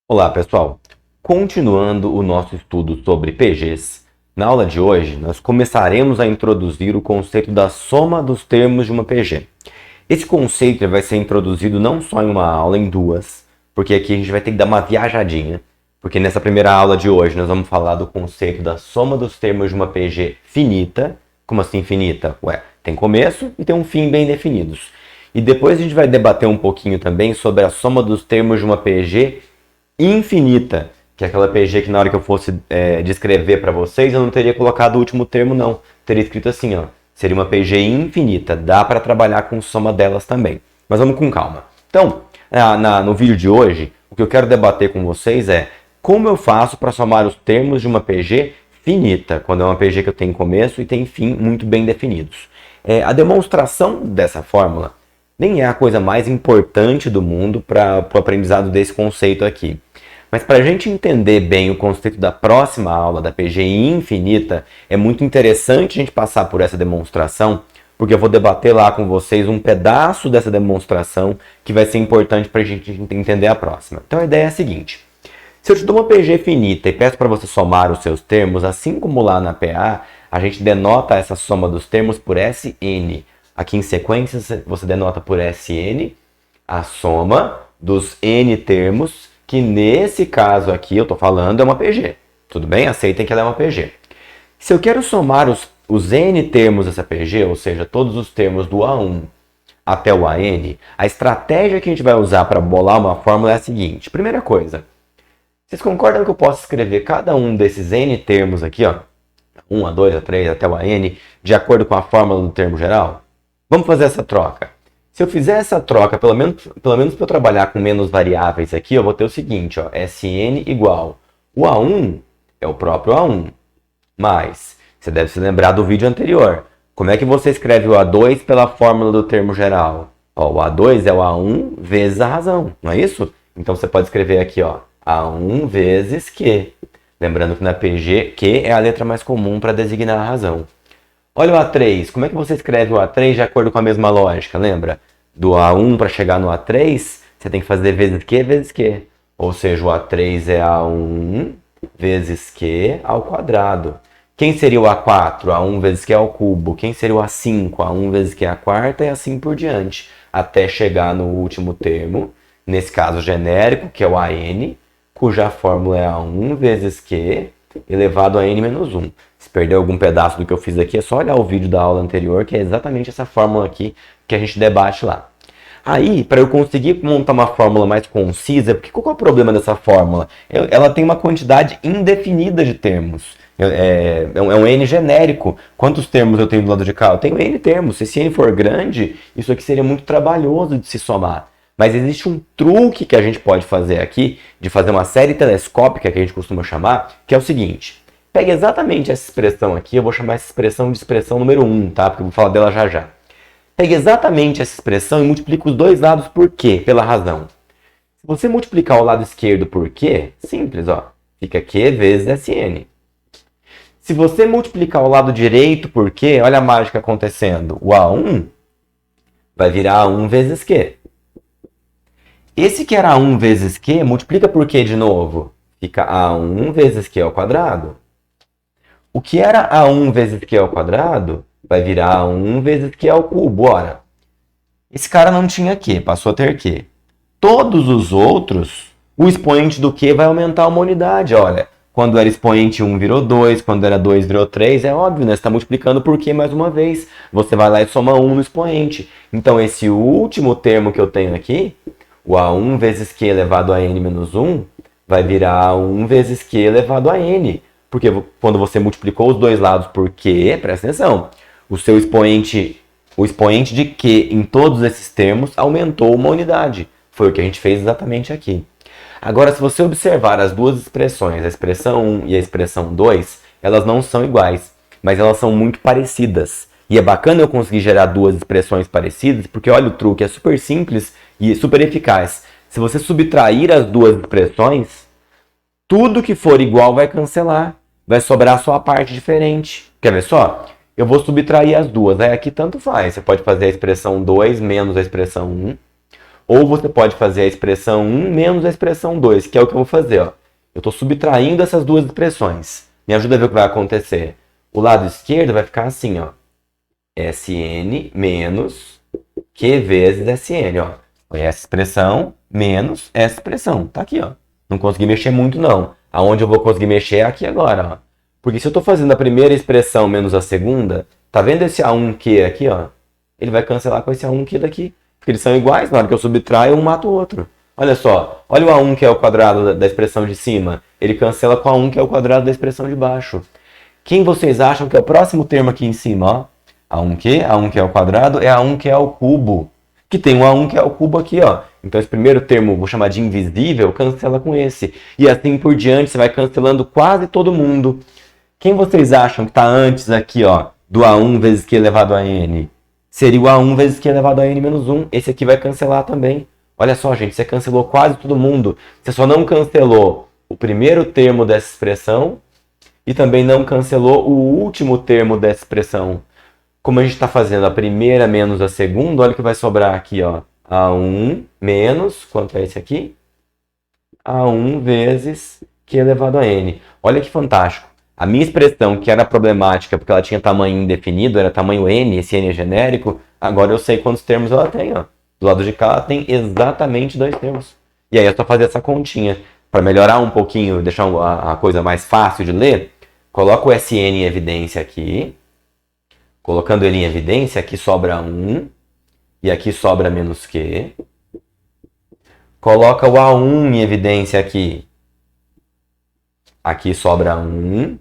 Olá, pessoal! Continuando o nosso estudo sobre PGs, na aula de hoje nós começaremos a introduzir o conceito da soma dos termos de uma PG. Esse conceito vai ser introduzido não só em uma aula, em duas, porque aqui a gente vai ter que dar uma viajadinha, porque nessa primeira aula de hoje nós vamos falar do conceito da soma dos termos de uma PG finita. Como assim finita? Ué, tem começo e tem um fim bem definidos. E depois a gente vai debater um pouquinho também sobre a soma dos termos de uma PG infinita, que é aquela PG que na hora que eu fosse descrever para vocês, eu não teria colocado o último termo não, teria escrito assim, ó, seria uma PG infinita, dá para trabalhar com soma delas também, mas vamos com calma. Então, no vídeo de hoje, o que eu quero debater com vocês é como eu faço para somar os termos de uma PG finita, quando é uma PG que eu tenho começo e tem fim muito bem definidos. A demonstração dessa fórmula nem é a coisa mais importante do mundo para o aprendizado desse conceito aqui. Mas para a gente entender bem o conceito da próxima aula, da PG infinita, é muito interessante a gente passar por essa demonstração, porque eu vou debater lá com vocês um pedaço dessa demonstração que vai ser importante para a gente entender a próxima. Então a ideia é a seguinte: se eu te dou uma PG finita e peço para você somar os seus termos, assim como lá na PA, a gente denota essa soma dos termos por Sn. Aqui em sequência você denota por Sn a soma dos n termos, que nesse caso aqui eu estou falando é uma PG. Tudo bem? Aceitem que ela é uma PG. Se eu quero somar os n termos dessa PG, ou seja, todos os termos do A1 até o AN, a estratégia que a gente vai usar para bolar uma fórmula é a seguinte. Primeira coisa, vocês concordam que eu posso escrever cada um desses n termos aqui, ó, 1, A2, A3 até o AN, de acordo com a fórmula do termo geral? Vamos fazer essa troca. Se eu fizer essa troca, pelo menos para eu trabalhar com menos variáveis aqui, eu vou ter o seguinte, ó, Sn igual. O A1 é o próprio A1, mas você deve se lembrar do vídeo anterior. Como é que você escreve o A2 pela fórmula do termo geral? Ó, o A2 é o A1 vezes a razão, não é isso? Então você pode escrever aqui, ó, A1 vezes Q. Lembrando que na PG, Q é a letra mais comum para designar a razão. Olha o A3, como é que você escreve o A3 de acordo com a mesma lógica? Lembra? Do A1 para chegar no A3, você tem que fazer vezes Q vezes Q. Ou seja, o A3 é A1 vezes Q ao quadrado. Quem seria o A4? A1 vezes Q ao cubo. Quem seria o A5? A1 vezes Q à quarta e assim por diante. Até chegar no último termo, nesse caso genérico, que é o AN, cuja fórmula é A1 vezes Q elevado a N menos 1. Se perdeu algum pedaço do que eu fiz aqui, é só olhar o vídeo da aula anterior, que é exatamente essa fórmula aqui que a gente debate lá. Aí, para eu conseguir montar uma fórmula mais concisa, porque qual é o problema dessa fórmula? Ela tem uma quantidade indefinida de termos. É um N genérico. Quantos termos eu tenho do lado de cá? Eu tenho N termos. Se esse N for grande, isso aqui seria muito trabalhoso de se somar. Mas existe um truque que a gente pode fazer aqui, de fazer uma série telescópica, que a gente costuma chamar, que é o seguinte. Pega exatamente essa expressão aqui, eu vou chamar essa expressão de expressão número 1, tá? Porque eu vou falar dela já já. Pega exatamente essa expressão e multiplica os dois lados por quê? Pela razão. Se você multiplicar o lado esquerdo por quê, simples, ó. Fica Q vezes Sn. Se você multiplicar o lado direito por quê, olha a mágica acontecendo. O A1 vai virar A1 vezes Q. Esse que era A1 vezes Q, multiplica por Q de novo. Fica A1 vezes Q ao quadrado. O que era A1 vezes Q ao quadrado vai virar A1 vezes Q ao cubo. Ora, esse cara não tinha Q, passou a ter Q. Todos os outros, o expoente do Q vai aumentar uma unidade. Olha, quando era expoente 1 virou 2, quando era 2 virou 3, é óbvio, né? Você está multiplicando por Q mais uma vez. Você vai lá e soma 1 no expoente. Então, esse último termo que eu tenho aqui, o A1 vezes Q elevado a N menos 1, vai virar A1 vezes Q elevado a N. Porque quando você multiplicou os dois lados por Q, presta atenção, o expoente de Q em todos esses termos aumentou uma unidade. Foi o que a gente fez exatamente aqui. Agora, se você observar as duas expressões, a expressão 1 e a expressão 2, elas não são iguais, mas elas são muito parecidas. E é bacana eu conseguir gerar duas expressões parecidas, porque olha o truque, é super simples e super eficaz. Se você subtrair as duas expressões, tudo que for igual vai cancelar. Vai sobrar só a parte diferente. Quer ver só? Eu vou subtrair as duas. Aí aqui tanto faz. Você pode fazer a expressão 2 menos a expressão 1. Ou você pode fazer a expressão 1 menos a expressão 2, que é o que eu vou fazer. Ó. Eu estou subtraindo essas duas expressões. Me ajuda a ver o que vai acontecer. O lado esquerdo vai ficar assim, ó. Sn menos Q vezes Sn, ó. Foi essa expressão menos essa expressão. Tá aqui, ó. Não consegui mexer muito, não. Aonde eu vou conseguir mexer é aqui agora, ó. Porque se eu estou fazendo a primeira expressão menos a segunda, tá vendo esse A1Q aqui, ó? Ele vai cancelar com esse A1Q daqui. Porque eles são iguais, na hora que eu subtraio, um mata o outro. Olha só, olha o A1 que é o quadrado da expressão de cima. Ele cancela com A1 que é o quadrado da expressão de baixo. Quem vocês acham que é o próximo termo aqui em cima, ó? A1 que é o quadrado, é A1 que é o cubo. Que tem um A1 que é o cubo aqui, ó. Então esse primeiro termo, vou chamar de invisível, cancela com esse. E assim por diante, você vai cancelando quase todo mundo. Quem vocês acham que está antes aqui, ó, do A1 vezes Q elevado a N? Seria o A1 vezes Q elevado a N menos 1. Esse aqui vai cancelar também. Olha só, gente, você cancelou quase todo mundo. Você só não cancelou o primeiro termo dessa expressão e também não cancelou o último termo dessa expressão. Como a gente está fazendo a primeira menos a segunda, olha o que vai sobrar aqui, ó. A1 menos, quanto é esse aqui? A1 vezes Q elevado a N. Olha que fantástico. A minha expressão, que era problemática porque ela tinha tamanho indefinido, era tamanho N, esse N é genérico, agora eu sei quantos termos ela tem, ó. Do lado de cá ela tem exatamente 2 termos. E aí é só fazer essa continha. Para melhorar um pouquinho, deixar a coisa mais fácil de ler, coloca o Sn em evidência aqui. Colocando ele em evidência, aqui sobra 1 e aqui sobra menos Q. Coloca o A1 em evidência aqui. Aqui sobra 1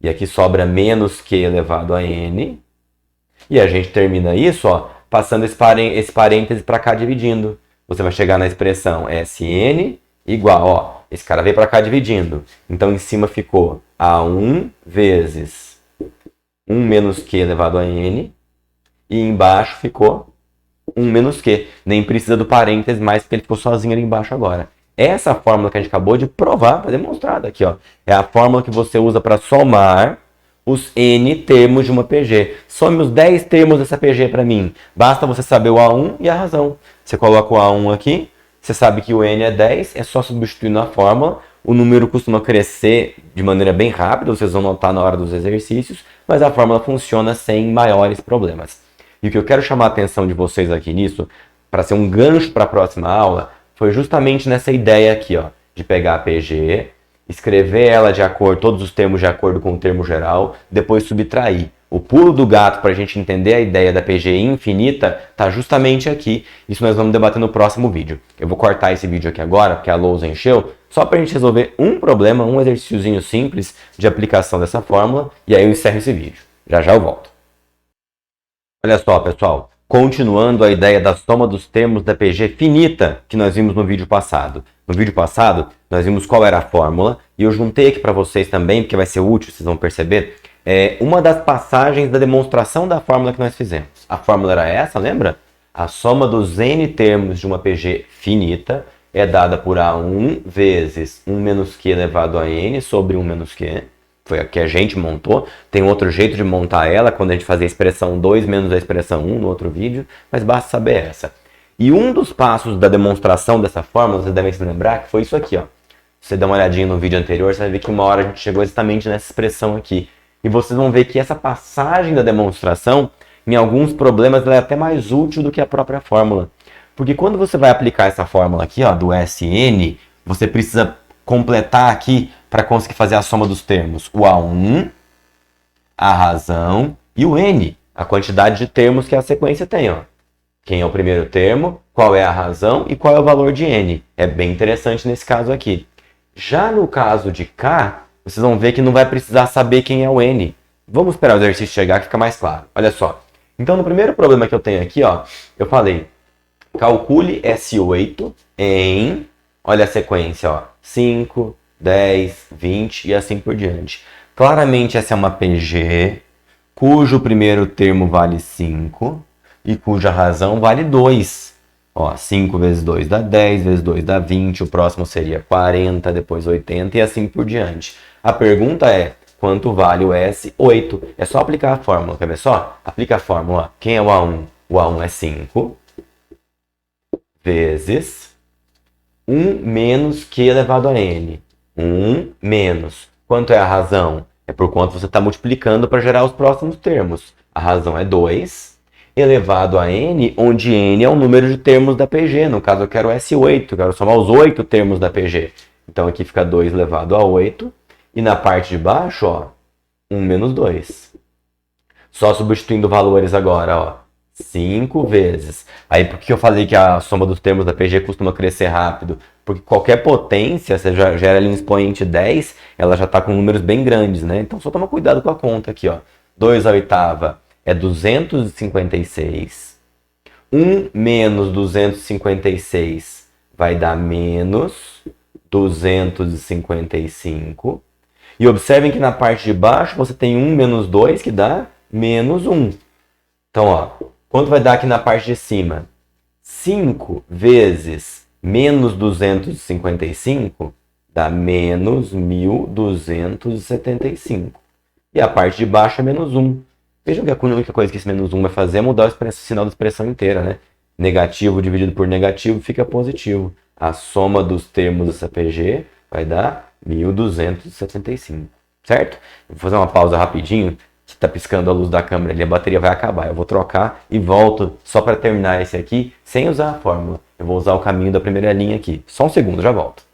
e aqui sobra menos Q elevado a N. E a gente termina isso, ó, passando esse parêntese para cá dividindo. Você vai chegar na expressão Sn igual, ó, esse cara veio para cá dividindo. Então em cima ficou A1 vezes 1 menos Q elevado a N. E embaixo ficou 1 menos Q. Nem precisa do parêntese mais, porque ele ficou sozinho ali embaixo agora. Essa fórmula que a gente acabou de provar, está demonstrada aqui, ó. É a fórmula que você usa para somar os N termos de uma PG. Some os 10 termos dessa PG para mim. Basta você saber o A1 e a razão. Você coloca o A1 aqui, você sabe que o N é 10, é só substituir na fórmula. O número costuma crescer de maneira bem rápida, vocês vão notar na hora dos exercícios, mas a fórmula funciona sem maiores problemas. E o que eu quero chamar a atenção de vocês aqui nisso, para ser um gancho para a próxima aula, foi justamente nessa ideia aqui, ó, de pegar a PG, escrever ela de acordo, todos os termos de acordo com o termo geral, depois subtrair. O pulo do gato para a gente entender a ideia da PG infinita está justamente aqui. Isso nós vamos debater no próximo vídeo. Eu vou cortar esse vídeo aqui agora, porque a lousa encheu, só para a gente resolver um problema, um exercíciozinho simples de aplicação dessa fórmula, e aí eu encerro esse vídeo. Já já eu volto. Olha só, pessoal. Continuando a ideia da soma dos termos da PG finita que nós vimos no vídeo passado. No vídeo passado, nós vimos qual era a fórmula, e eu juntei aqui para vocês também, porque vai ser útil, vocês vão perceber, uma das passagens da demonstração da fórmula que nós fizemos. A fórmula era essa, lembra? A soma dos N termos de uma PG finita é dada por A1 vezes 1 menos Q elevado a N sobre 1 menos Q. Foi a que a gente montou. Tem outro jeito de montar ela, quando a gente fazia a expressão 2 menos a expressão 1 no outro vídeo, mas basta saber essa. E um dos passos da demonstração dessa fórmula, vocês devem se lembrar, que foi isso aqui, ó. Se você dá uma olhadinha no vídeo anterior, você vai ver que uma hora a gente chegou exatamente nessa expressão aqui. E vocês vão ver que essa passagem da demonstração, em alguns problemas, ela é até mais útil do que a própria fórmula. Porque quando você vai aplicar essa fórmula aqui, ó, do Sn, você precisa completar aqui para conseguir fazer a soma dos termos. O A1, a razão e o N, a quantidade de termos que a sequência tem, ó. Quem é o primeiro termo, qual é a razão e qual é o valor de N. É bem interessante nesse caso aqui. Já no caso de K, vocês vão ver que não vai precisar saber quem é o N. Vamos esperar o exercício chegar que fica mais claro. Olha só. Então, no primeiro problema que eu tenho aqui, ó, eu falei, calcule S8 em, olha a sequência, ó, 5, 10, 20 e assim por diante. Claramente essa é uma PG, cujo primeiro termo vale 5 e cuja razão vale 2. Ó, 5 vezes 2 dá 10, vezes 2 dá 20, o próximo seria 40, depois 80 e assim por diante. A pergunta é, quanto vale o S8? É só aplicar a fórmula, quer ver só? Aplica a fórmula. Quem é o A1? O A1 é 5 vezes 1 menos Q elevado a N. 1 menos. Quanto é a razão? É por quanto você está multiplicando para gerar os próximos termos. A razão é 2 elevado a N, onde N é o número de termos da PG. No caso, eu quero S8, eu quero somar os 8 termos da PG. Então, aqui fica 2 elevado a 8. E na parte de baixo, ó, 1 menos 2. Só substituindo valores agora, ó. 5 vezes. Aí, por que eu falei que a soma dos termos da PG costuma crescer rápido? Porque qualquer potência, você já gera ali um expoente 10, ela já está com números bem grandes, né? Então, só toma cuidado com a conta aqui, ó. 2 à oitava é 256. 1 menos 256 vai dar menos 255. E observem que na parte de baixo você tem 1 menos 2, que dá menos 1. Então, ó, quanto vai dar aqui na parte de cima? 5 vezes menos 255 dá menos 1275. E a parte de baixo é menos 1. Vejam que a única coisa que esse menos 1 vai fazer é mudar o sinal da expressão inteira, né? Negativo dividido por negativo fica positivo. A soma dos termos dessa PG vai dar 1275, certo? Vou fazer uma pausa rapidinho. Está piscando a luz da câmera ali, a bateria vai acabar. Eu vou trocar e volto só para terminar esse aqui, sem usar a fórmula. Eu vou usar o caminho da primeira linha aqui. Só um segundo, já volto.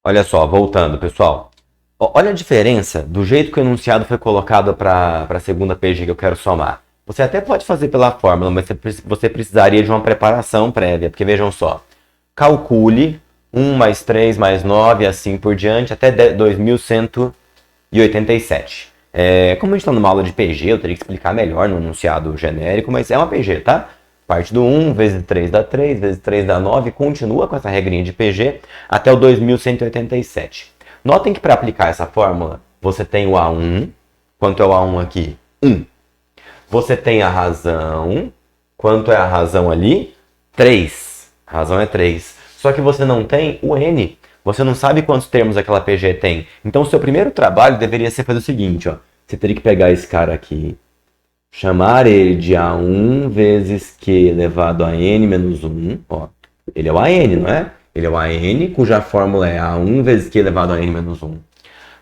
Olha só, voltando, pessoal. Olha a diferença do jeito que o enunciado foi colocado para a segunda PG que eu quero somar. Você até pode fazer pela fórmula, mas você precisaria de uma preparação prévia. Porque vejam só, calcule 1 mais 3 mais 9 e assim por diante até 2187. Como a gente está numa aula de PG, eu teria que explicar melhor no enunciado genérico, mas é uma PG, tá? Parte do 1 vezes 3 dá 3, vezes 3 dá 9, continua com essa regrinha de PG até o 2187. Notem que para aplicar essa fórmula, você tem o A1, quanto é o A1 aqui? 1. Você tem a razão, quanto é a razão ali? 3. A razão é 3. Só que você não tem o N. Você não sabe quantos termos aquela PG tem. Então, o seu primeiro trabalho deveria ser fazer o seguinte, ó. Você teria que pegar esse cara aqui, chamar ele de A1 vezes Q elevado a N menos 1. Ó, ele é o AN, não é? Ele é o AN, cuja fórmula é A1 vezes Q elevado a N menos 1.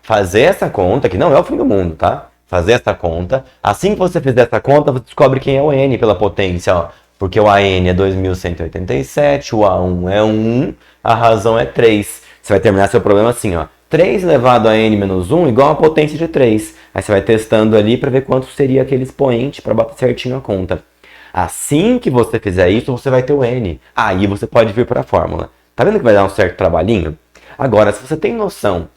Fazer essa conta, que não é o fim do mundo, tá? Fazer essa conta. Assim que você fizer essa conta, você descobre quem é o N pela potência, ó. Porque o AN é 2187, o A1 é 1, a razão é 3. Você vai terminar seu problema assim, ó. 3 elevado a N menos 1 igual a potência de 3. Aí você vai testando ali para ver quanto seria aquele expoente para bater certinho a conta. Assim que você fizer isso, você vai ter o N. Aí você pode vir para a fórmula. Tá vendo que vai dar um certo trabalhinho? Agora, se você tem noção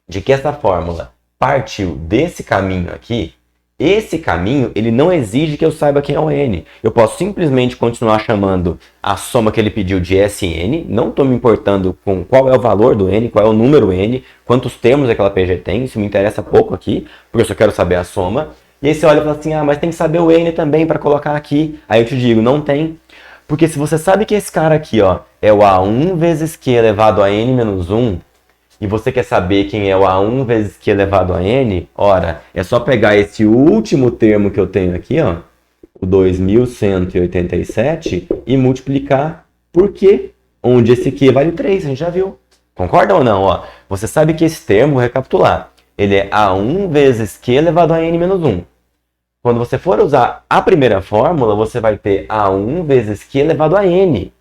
de que essa fórmula partiu desse caminho aqui, esse caminho, ele não exige que eu saiba quem é o N. Eu posso simplesmente continuar chamando a soma que ele pediu de SN, não estou me importando com qual é o valor do N, qual é o número N, quantos termos aquela PG tem, isso me interessa pouco aqui, porque eu só quero saber a soma. E aí você olha e fala assim, mas tem que saber o N também para colocar aqui. Aí eu te digo, não tem. Porque se você sabe que esse cara aqui, ó, é o A1 vezes Q elevado a N menos 1, e você quer saber quem é o A1 vezes Q elevado a N, ora, é só pegar esse último termo que eu tenho aqui, ó, o 2187, e multiplicar por Q, onde esse Q vale 3, a gente já viu. Concorda ou não? Ó, você sabe que esse termo, vou recapitular, ele é A1 vezes Q elevado a N menos 1. Quando você for usar a primeira fórmula, você vai ter A1 vezes Q elevado a N.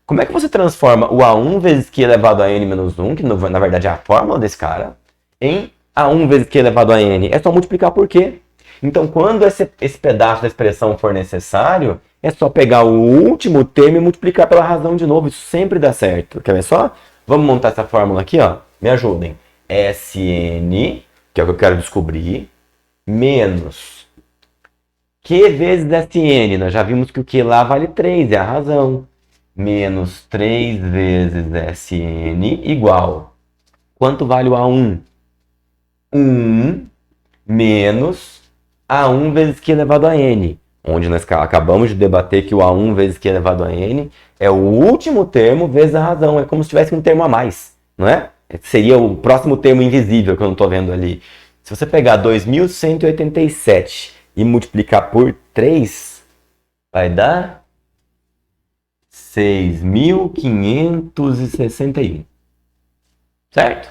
Como é que você transforma o A1 vezes Q elevado a N menos 1, que na verdade é a fórmula desse cara, em A1 vezes Q elevado a N? É só multiplicar por Q. Então, quando esse pedaço da expressão for necessário, é só pegar o último termo e multiplicar pela razão de novo. Isso sempre dá certo. Quer ver só? Vamos montar essa fórmula aqui, ó. Me ajudem. Sn, que é o que eu quero descobrir, menos Q vezes Sn. Nós já vimos que o Q lá vale 3, é a razão. Menos 3 vezes Sn igual. Quanto vale o A1? 1 menos A1 vezes Q elevado a N. Onde nós acabamos de debater que o A1 vezes Q elevado a N é o último termo vezes a razão. É como se tivesse um termo a mais, não é? Seria o próximo termo invisível que eu não estou vendo ali. Se você pegar 2187 e multiplicar por 3, vai dar 6.561. Certo?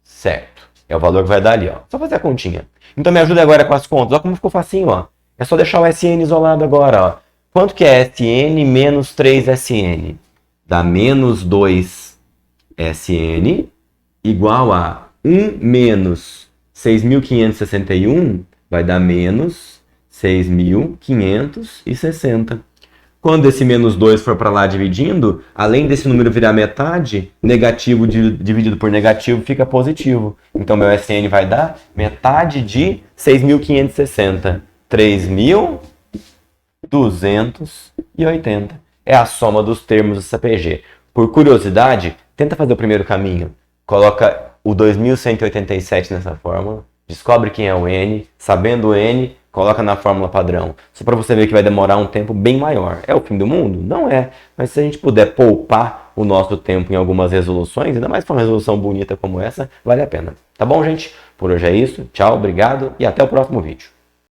Certo. É o valor que vai dar ali, ó. Só fazer a continha. Então me ajuda agora com as contas. Olha como ficou facinho, ó. É só deixar o SN isolado agora, ó. Quanto que é SN menos 3SN? Dá menos 2SN igual a 1 menos 6.561 vai dar menos 6.560. Quando esse menos 2 for para lá dividindo, além desse número virar metade, negativo dividido por negativo fica positivo. Então, meu SN vai dar metade de 6.560. 3.280. É a soma dos termos dessa PG. Por curiosidade, tenta fazer o primeiro caminho. Coloca o 2.187 nessa fórmula, descobre quem é o N, sabendo o N, coloca na fórmula padrão. Só para você ver que vai demorar um tempo bem maior. É o fim do mundo? Não é. Mas se a gente puder poupar o nosso tempo em algumas resoluções, ainda mais para uma resolução bonita como essa, vale a pena. Tá bom, gente? Por hoje é isso. Tchau, obrigado e até o próximo vídeo.